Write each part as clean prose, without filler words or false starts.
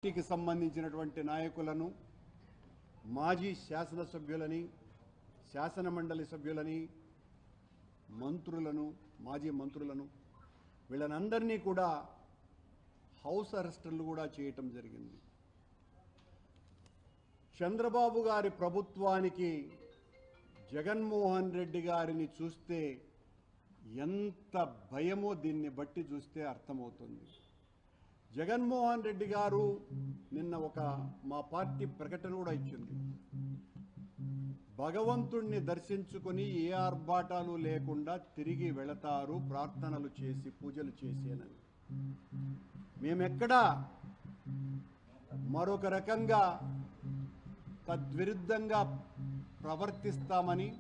పార్టీకి సంబంధించినటువంటి నాయకులను, మాజీ శాసనసభ్యులని, శాసనమండలి సభ్యులని, మంత్రులను, మాజీ మంత్రులను వీళ్ళనందరినీ కూడా హౌస్ అరెస్టులు కూడా చేయటం జరిగింది. చంద్రబాబు గారి ప్రభుత్వానికి జగన్మోహన్ రెడ్డి గారిని చూస్తే ఎంత భయమో దీన్ని బట్టి చూస్తే అర్థమవుతుంది. జగన్మోహన్ రెడ్డి గారు నిన్న మా పార్టీ ప్రకటన కూడా ఇచ్చింది. భగవంతుణ్ణి దర్శించుకొని ఏ ఆర్భాటాలు లేకుండా తిరిగి వెళతారు, ప్రార్థనలు చేసి పూజలు చేసేనని. మేమెక్కడా మరొక రకంగా తద్విరుద్ధంగా ప్రవర్తిస్తామని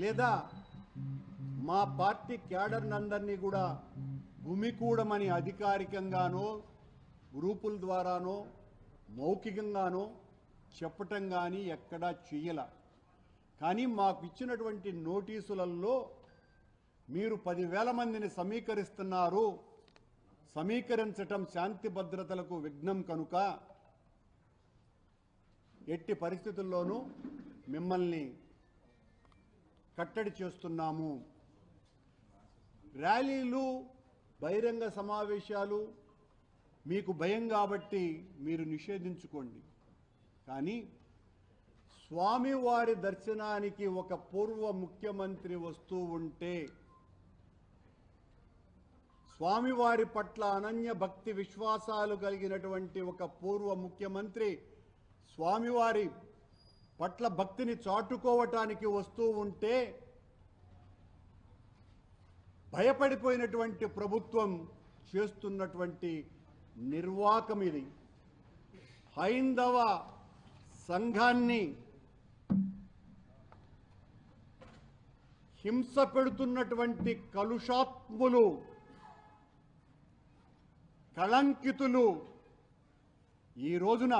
లేదా మా పార్టీ క్యాడర్నందరినీ కూడా గుమికూడమని అధికారికంగానో గ్రూపుల ద్వారానో మౌఖికంగానో చెప్పటం కానీ ఎక్కడా చెయ్యల. కానీ మాకు ఇచ్చినటువంటి నోటీసులలో మీరు 10,000 మందిని సమీకరిస్తున్నారు, సమీకరించటం శాంతి భద్రతలకు విఘ్నం కనుక ఎట్టి పరిస్థితుల్లోనూ మిమ్మల్ని కట్టడి చేస్తున్నాము. ర్యాలీలు, బహిరంగ సమావేశాలు మీకు భయం కాబట్టి మీరు నిషేధించుకోండి. కానీ స్వామివారి దర్శనానికి ఒక పూర్వ ముఖ్యమంత్రి వస్తూ ఉంటే, స్వామివారి పట్ల అనన్య భక్తి విశ్వాసాలు కలిగినటువంటి ఒక పూర్వ ముఖ్యమంత్రి స్వామివారి పట్ల భక్తిని చాటుకోవటానికి వస్తూ ఉంటే భయపడిపోయినటువంటి ప్రభుత్వం చేస్తున్నటువంటి నిర్వాకం ఇది. హైందవ సంఘాన్ని హింస పెడుతున్నటువంటి కలుషాత్ములు, కళంకితులు ఈ రోజున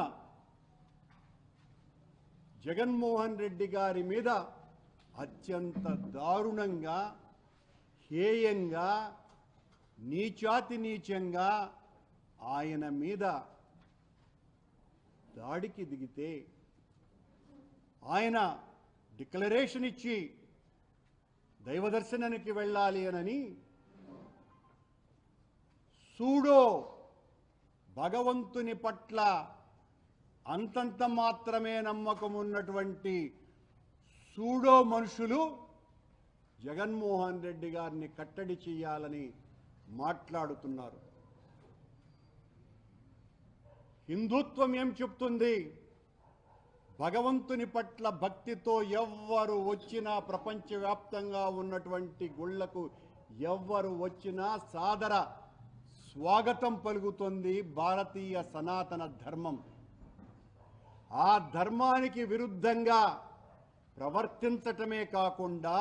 జగన్మోహన్ రెడ్డి గారి మీద అత్యంత దారుణంగా, హేయంగా, నీచాతి నీచంగా ఆయన మీద దాడికి దిగితే, ఆయన డిక్లరేషన్ ఇచ్చి దైవ దర్శనానికి వెళ్ళాలి అని సూడో భగవంతుని పట్ల అంతంత మాత్రమే నమ్మకం ఉన్నటువంటి సూడో మనుషులు జగన్మోహన్ రెడ్డి గారిని కట్టడి చేయాలని మాట్లాడుతున్నారు. హిందుత్వం ఏం చెప్తుంది? భగవంతుని పట్ల భక్తితో ఎవ్వరు వచ్చినా, ప్రపంచవ్యాప్తంగా ఉన్నటువంటి గుళ్లకు ఎవ్వరు వచ్చినా సాదర స్వాగతం పలుకుతుంది భారతీయ సనాతన ధర్మం. ఆ ధర్మానికి విరుద్ధంగా ప్రవర్తించటమే కాకుండా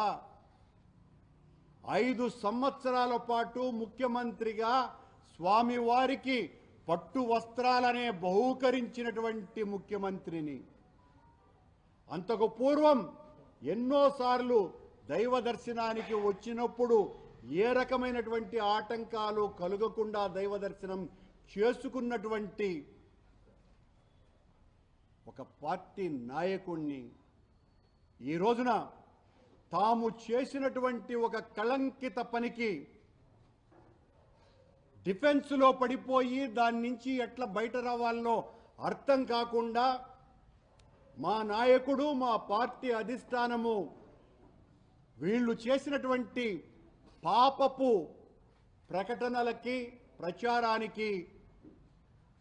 5 సంవత్సరాల పాటు ముఖ్యమంత్రిగా స్వామివారికి పట్టు వస్త్రాలనే బహూకరించినటువంటి ముఖ్యమంత్రిని, అంతకు పూర్వం ఎన్నోసార్లు దైవ దర్శనానికి వచ్చినప్పుడు ఏ రకమైనటువంటి ఆటంకాలు కలుగకుండా దైవ దర్శనం చేసుకున్నటువంటి ఒక పార్టీ నాయకుణ్ణి ఈ రోజున తాము చేసినటువంటి ఒక కళంకిత పనికి డిఫెన్స్లో పడిపోయి దాని నుంచి ఎట్లా బయట రావాలనో అర్థం కాకుండా మా నాయకుడు, మా పార్టీ అధిష్టానము వీళ్ళు చేసినటువంటి పాపపు ప్రకటనలకి, ప్రచారానికి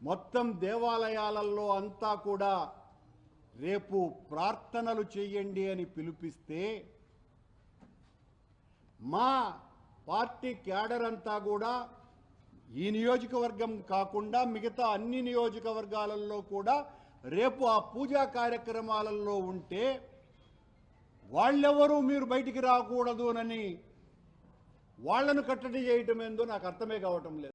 మొత్తం దేవాలయాలలో అంతా కూడా రేపు ప్రార్థనలు చేయండి అని పిలిపిస్తే మా పార్టీ క్యాడర్ అంతా కూడా ఈ నియోజకవర్గం కాకుండా మిగతా అన్ని నియోజకవర్గాలలో కూడా రేపు ఆ పూజా కార్యక్రమాలలో ఉంటే వాళ్ళెవరూ మీరు బయటికి రాకూడదు అని వాళ్లను కట్టడి చేయటం ఏందో నాకు అర్థమే కావటం లేదు.